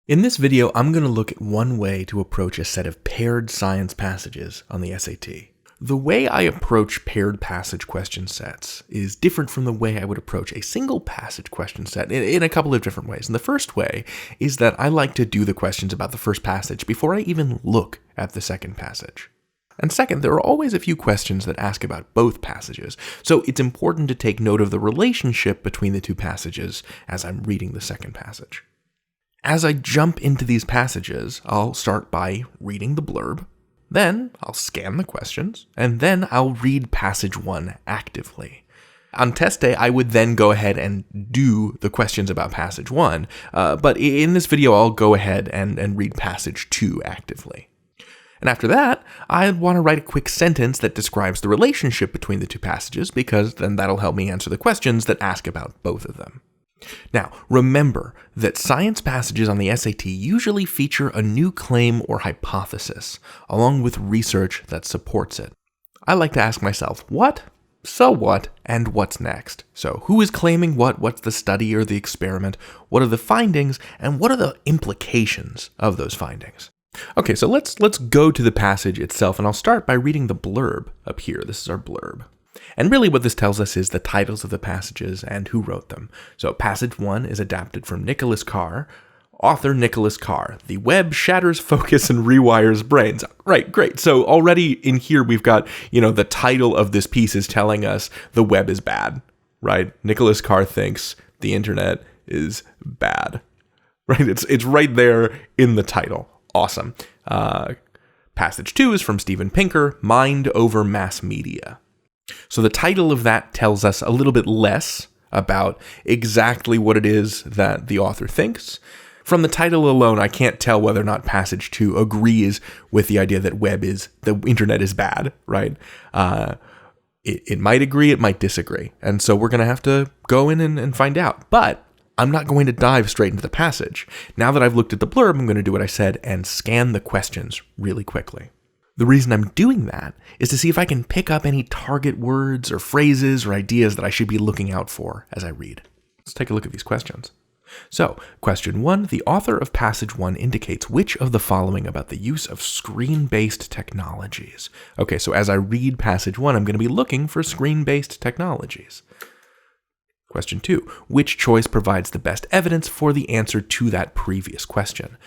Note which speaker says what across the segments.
Speaker 1: In this video, I'm going to look at one way to approach a set of paired science passages on the SAT. The way I approach paired passage question sets is different from the way I would approach a single passage question set in a couple of different ways. And the first way is that I like to do the questions about the first passage before I even look at the second passage. And second, there are always a few questions that ask about both passages, so it's important to take note of the relationship between the two passages as I'm reading the second passage. As I jump into these passages, I'll start by reading the blurb, then I'll scan the questions, and then I'll read passage 1 actively. On test day, I would then go ahead and do the questions about passage 1, but in this video, I'll go ahead and read passage 2 actively. And after that, I'd want to write a quick sentence that describes the relationship between the two passages, because then that'll help me answer the questions that ask about both of them. Now, remember that science passages on the SAT usually feature a new claim or hypothesis, along with research that supports it. I like to ask myself, what? So what? And what's next? So who is claiming what? What's the study or the experiment? What are the findings? And what are the implications of those findings? Okay, so let's go to the passage itself, and I'll start by reading the blurb up here. This is our blurb. And really what this tells us is the titles of the passages and who wrote them. So passage 1 is adapted from Nicholas Carr, author Nicholas Carr. The web shatters focus and rewires brains. Right, great. So already in here we've got, the title of this piece is telling us the web is bad, right? Nicholas Carr thinks the internet is bad, right? It's right there in the title. Awesome. Passage 2 is from Steven Pinker, Mind Over Mass Media. So the title of that tells us a little bit less about exactly what it is that the author thinks. From the title alone, I can't tell whether or not passage 2 agrees with the idea that the internet is bad, right? It might agree, it might disagree. And so we're going to have to go in and find out. But I'm not going to dive straight into the passage. Now that I've looked at the blurb, I'm going to do what I said and scan the questions really quickly. The reason I'm doing that is to see if I can pick up any target words or phrases or ideas that I should be looking out for as I read. Let's take a look at these questions. So, question 1, the author of passage 1 indicates which of the following about the use of screen-based technologies. Okay, so as I read passage 1, I'm going to be looking for screen-based technologies. Question 2, which choice provides the best evidence for the answer to that previous question?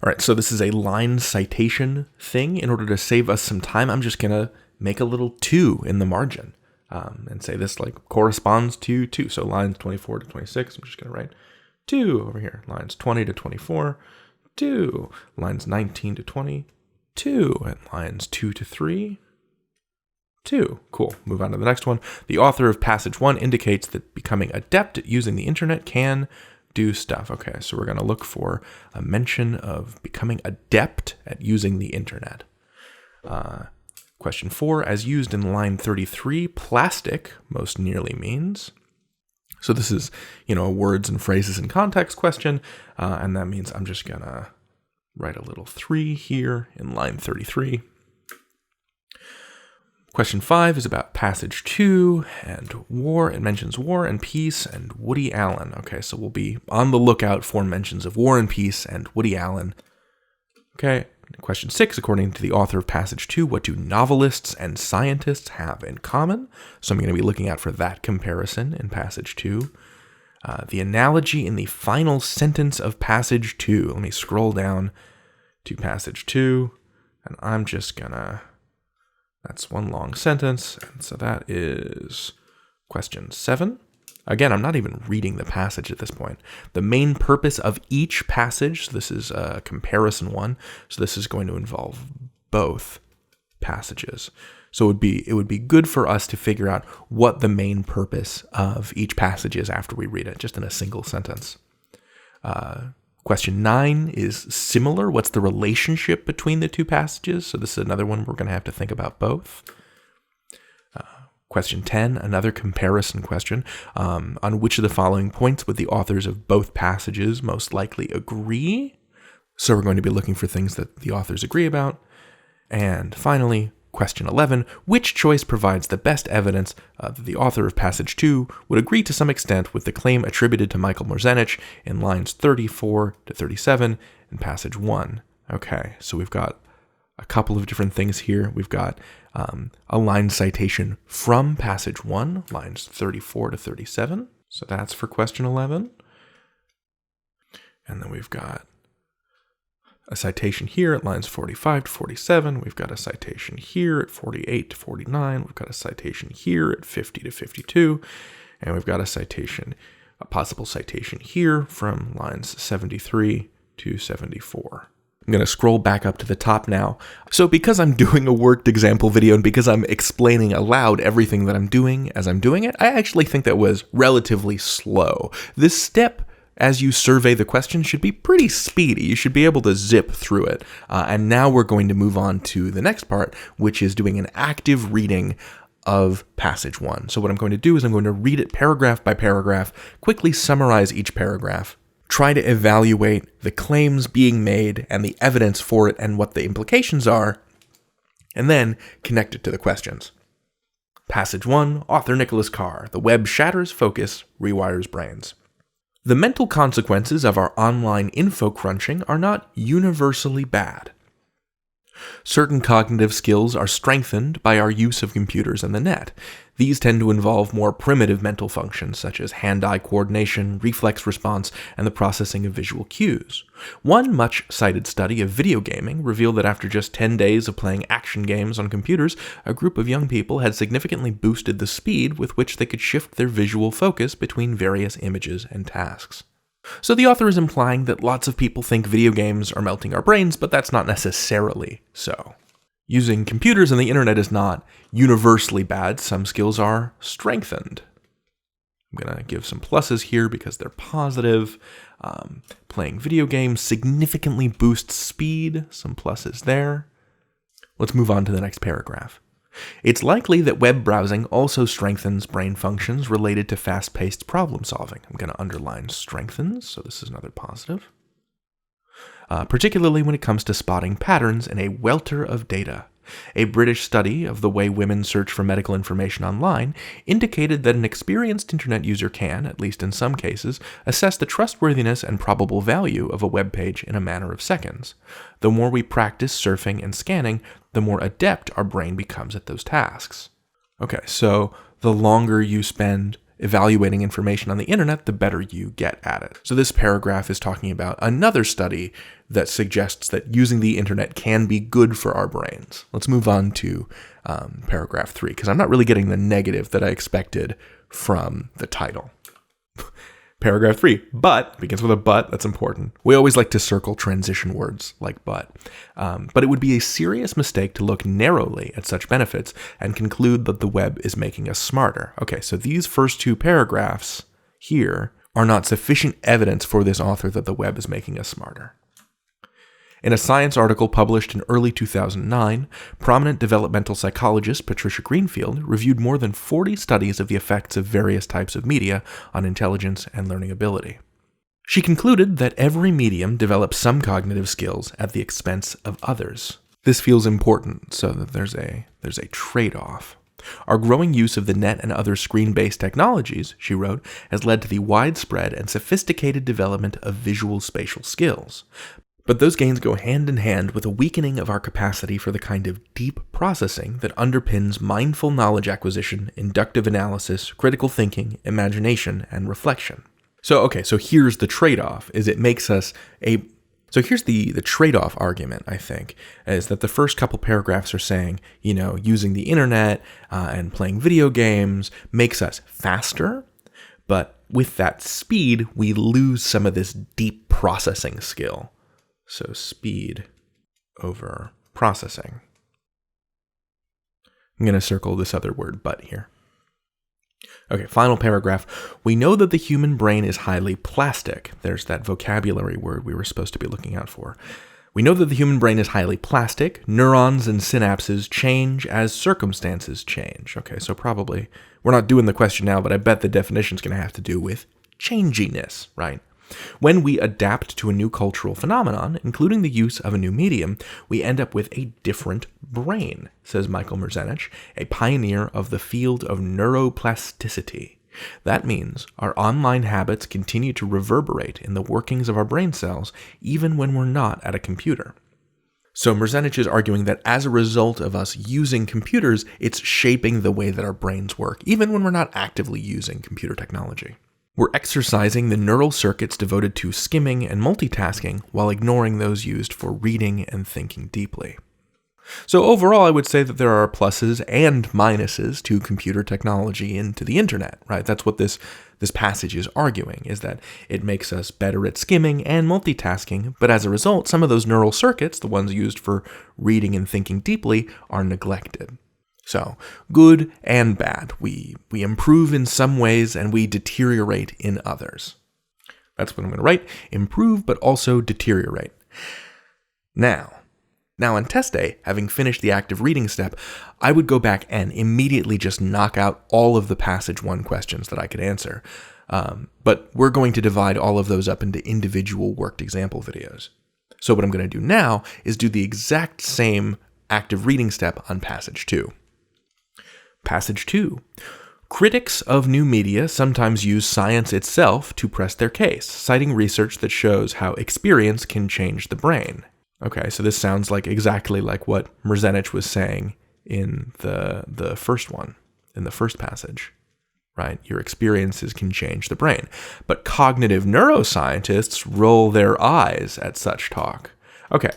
Speaker 1: All right, so this is a line citation thing. In order to save us some time, I'm just going to make a little 2 in the margin and say this corresponds to 2. So lines 24 to 26, I'm just going to write 2 over here. Lines 20 to 24, 2. Lines 19 to 20, 2. And lines 2 to 3, 2. Cool. Move on to the next one. The author of passage 1 indicates that becoming adept at using the internet can do stuff. Okay, so we're going to look for a mention of becoming adept at using the internet. Question 4, as used in line 33, plastic most nearly means. So this is, a words and phrases in context question, and that means I'm just going to write a little 3 here in line 33. Question 5 is about passage 2 and war. It mentions war and peace and Woody Allen. Okay, so we'll be on the lookout for mentions of war and peace and Woody Allen. Okay, question 6, according to the author of passage 2, what do novelists and scientists have in common? So I'm going to be looking out for that comparison in passage 2. The analogy in the final sentence of passage 2. Let me scroll down to passage 2, and I'm just going to... That's one long sentence, and so that is question 7. Again, I'm not even reading the passage at this point. The main purpose of each passage, this is a comparison one, so this is going to involve both passages. So it would be good for us to figure out what the main purpose of each passage is after we read it, just in a single sentence. Question 9 is similar. What's the relationship between the two passages? So this is another one we're going to have to think about both. Question 10, another comparison question. On which of the following points would the authors of both passages most likely agree? So we're going to be looking for things that the authors agree about. And finally, question 11, which choice provides the best evidence that the author of passage 2 would agree to some extent with the claim attributed to Michael Merzenich in lines 34 to 37 in passage 1? Okay, so we've got a couple of different things here. We've got a line citation from passage 1, lines 34 to 37. So that's for question 11. And then we've got a citation here at lines 45 to 47. We've got a citation here at 48 to 49. We've got a citation here at 50 to 52. And we've got a possible citation here from lines 73 to 74. I'm going to scroll back up to the top now. So because I'm doing a worked example video and because I'm explaining aloud everything that I'm doing as I'm doing it, I actually think that was relatively slow. This step, as you survey the question, should be pretty speedy. You should be able to zip through it. And now we're going to move on to the next part, which is doing an active reading of passage 1. So what I'm going to do is I'm going to read it paragraph by paragraph, quickly summarize each paragraph, try to evaluate the claims being made and the evidence for it and what the implications are, and then connect it to the questions. Passage 1, author Nicholas Carr. The web shatters focus, rewires brains. The mental consequences of our online info crunching are not universally bad. Certain cognitive skills are strengthened by our use of computers and the net. These tend to involve more primitive mental functions such as hand-eye coordination, reflex response, and the processing of visual cues. One much-cited study of video gaming revealed that after just 10 days of playing action games on computers, a group of young people had significantly boosted the speed with which they could shift their visual focus between various images and tasks. So the author is implying that lots of people think video games are melting our brains, but that's not necessarily so. Using computers and the internet is not universally bad. Some skills are strengthened. I'm going to give some pluses here because they're positive. Playing video games significantly boosts speed. Some pluses there. Let's move on to the next paragraph. It's likely that web browsing also strengthens brain functions related to fast-paced problem solving. I'm going to underline strengthens, so this is another positive. Particularly when it comes to spotting patterns in a welter of data. A British study of the way women search for medical information online indicated that an experienced internet user can, at least in some cases, assess the trustworthiness and probable value of a web page in a matter of seconds. The more we practice surfing and scanning, the more adept our brain becomes at those tasks. Okay, so the longer you spend evaluating information on the internet, the better you get at it. So this paragraph is talking about another study that suggests that using the internet can be good for our brains. Let's move on to paragraph 3, because I'm not really getting the negative that I expected from the title. Paragraph 3, but, begins with a but, that's important. We always like to circle transition words like but. But it would be a serious mistake to look narrowly at such benefits and conclude that the web is making us smarter. Okay, so these first 2 paragraphs here are not sufficient evidence for this author that the web is making us smarter. In a Science article published in early 2009, prominent developmental psychologist Patricia Greenfield reviewed more than 40 studies of the effects of various types of media on intelligence and learning ability. She concluded that every medium develops some cognitive skills at the expense of others. This feels important, so that there's a trade-off. Our growing use of the net and other screen-based technologies, she wrote, has led to the widespread and sophisticated development of visual spatial skills. But those gains go hand in hand with a weakening of our capacity for the kind of deep processing that underpins mindful knowledge acquisition, inductive analysis, critical thinking, imagination, and reflection. So here's the trade-off, is it makes us So here's the trade-off argument, I think, is that the first couple paragraphs are saying, using the internet and playing video games makes us faster, but with that speed, we lose some of this deep processing skill. So speed over processing. I'm going to circle this other word, but here. Okay, final paragraph. We know that the human brain is highly plastic. There's that vocabulary word we were supposed to be looking out for. We know that the human brain is highly plastic. Neurons and synapses change as circumstances change. Okay, so probably, we're not doing the question now, but I bet the definition's going to have to do with changiness, right? When we adapt to a new cultural phenomenon, including the use of a new medium, we end up with a different brain, says Michael Merzenich, a pioneer of the field of neuroplasticity. That means our online habits continue to reverberate in the workings of our brain cells, even when we're not at a computer. So Merzenich is arguing that as a result of us using computers, it's shaping the way that our brains work, even when we're not actively using computer technology. We're exercising the neural circuits devoted to skimming and multitasking while ignoring those used for reading and thinking deeply. So overall, I would say that there are pluses and minuses to computer technology and to the internet, right? That's what this passage is arguing, is that it makes us better at skimming and multitasking, but as a result, some of those neural circuits, the ones used for reading and thinking deeply, are neglected. So, good and bad. We improve in some ways and we deteriorate in others. That's what I'm going to write. Improve, but also deteriorate. Now on test day, having finished the active reading step, I would go back and immediately just knock out all of the passage 1 questions that I could answer. But we're going to divide all of those up into individual worked example videos. So what I'm going to do now is do the exact same active reading step on passage 2. Passage 2. Critics of new media sometimes use science itself to press their case, citing research that shows how experience can change the brain. Okay, so this sounds like exactly like what Merzenich was saying in the first one, in the first passage, right? Your experiences can change the brain. But cognitive neuroscientists roll their eyes at such talk. Okay,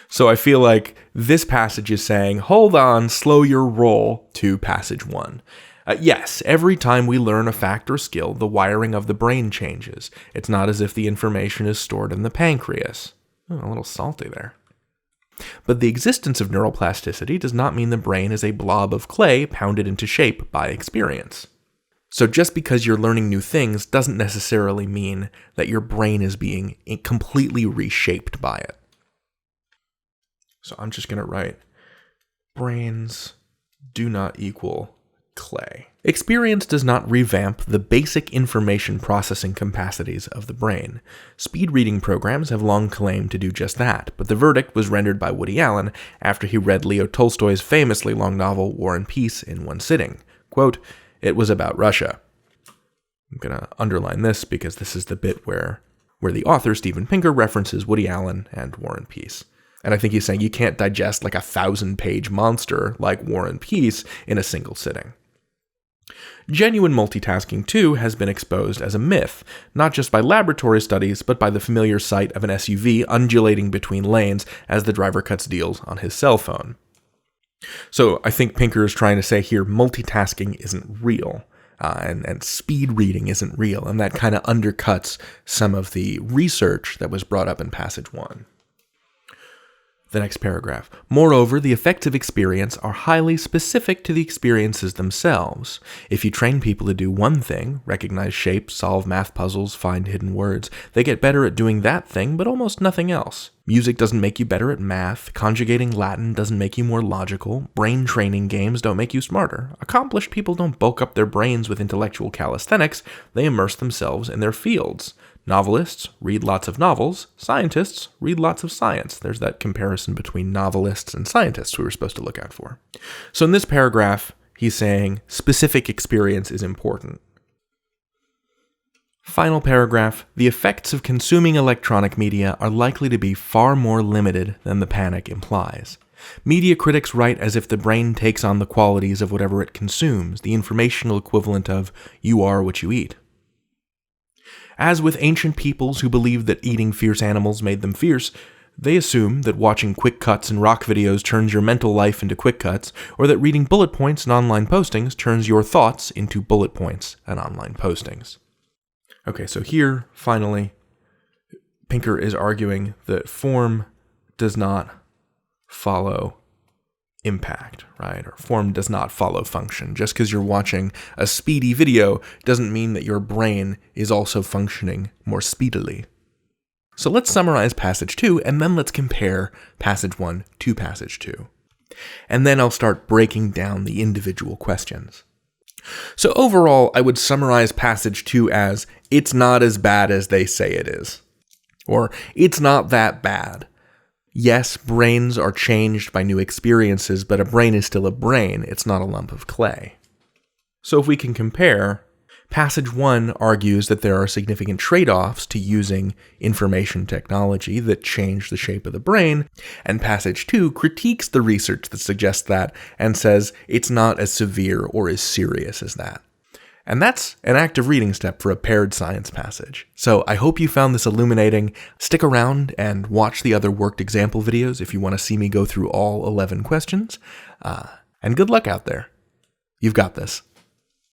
Speaker 1: so I feel like this passage is saying, hold on, slow your roll to passage 1. Yes, every time we learn a fact or skill, the wiring of the brain changes. It's not as if the information is stored in the pancreas. Oh, a little salty there. But the existence of neuroplasticity does not mean the brain is a blob of clay pounded into shape by experience. So just because you're learning new things doesn't necessarily mean that your brain is being completely reshaped by it. So I'm just going to write, brains do not equal clay. Experience does not revamp the basic information processing capacities of the brain. Speed reading programs have long claimed to do just that, but the verdict was rendered by Woody Allen after he read Leo Tolstoy's famously long novel War and Peace in one sitting. Quote, "It was about Russia." I'm going to underline this because this is the bit where the author, Steven Pinker, references Woody Allen and War and Peace. And I think he's saying you can't digest like a 1,000-page monster like War and Peace in a single sitting. Genuine multitasking, too, has been exposed as a myth, not just by laboratory studies, but by the familiar sight of an SUV undulating between lanes as the driver cuts deals on his cell phone. So I think Pinker is trying to say here multitasking isn't real, and speed reading isn't real, and that kind of undercuts some of the research that was brought up in passage 1. The next paragraph. Moreover, the effects of experience are highly specific to the experiences themselves. If you train people to do one thing, recognize shapes, solve math puzzles, find hidden words, they get better at doing that thing, but almost nothing else. Music doesn't make you better at math, conjugating Latin doesn't make you more logical, brain training games don't make you smarter. Accomplished people don't bulk up their brains with intellectual calisthenics, they immerse themselves in their fields. Novelists read lots of novels, scientists read lots of science. There's that comparison between novelists and scientists we were supposed to look out for. So in this paragraph, he's saying specific experience is important. Final paragraph, the effects of consuming electronic media are likely to be far more limited than the panic implies. Media critics write as if the brain takes on the qualities of whatever it consumes, the informational equivalent of you are what you eat. As with ancient peoples who believed that eating fierce animals made them fierce, they assume that watching quick cuts and rock videos turns your mental life into quick cuts, or that reading bullet points and online postings turns your thoughts into bullet points and online postings. Okay, so here, finally, Pinker is arguing that form does not follow impact, right? Or form does not follow function. Just because you're watching a speedy video doesn't mean that your brain is also functioning more speedily. So let's summarize passage 2, and then let's compare passage 1 to passage 2. And then I'll start breaking down the individual questions. So overall, I would summarize passage 2 as, it's not as bad as they say it is. Or, it's not that bad. Yes, brains are changed by new experiences, but a brain is still a brain, it's not a lump of clay. So if we can compare, Passage 1 argues that there are significant trade-offs to using information technology that change the shape of the brain, and Passage 2 critiques the research that suggests that and says it's not as severe or as serious as that. And that's an active reading step for a paired science passage. So I hope you found this illuminating. Stick around and watch the other worked example videos if you want to see me go through all 11 questions. And good luck out there. You've got this.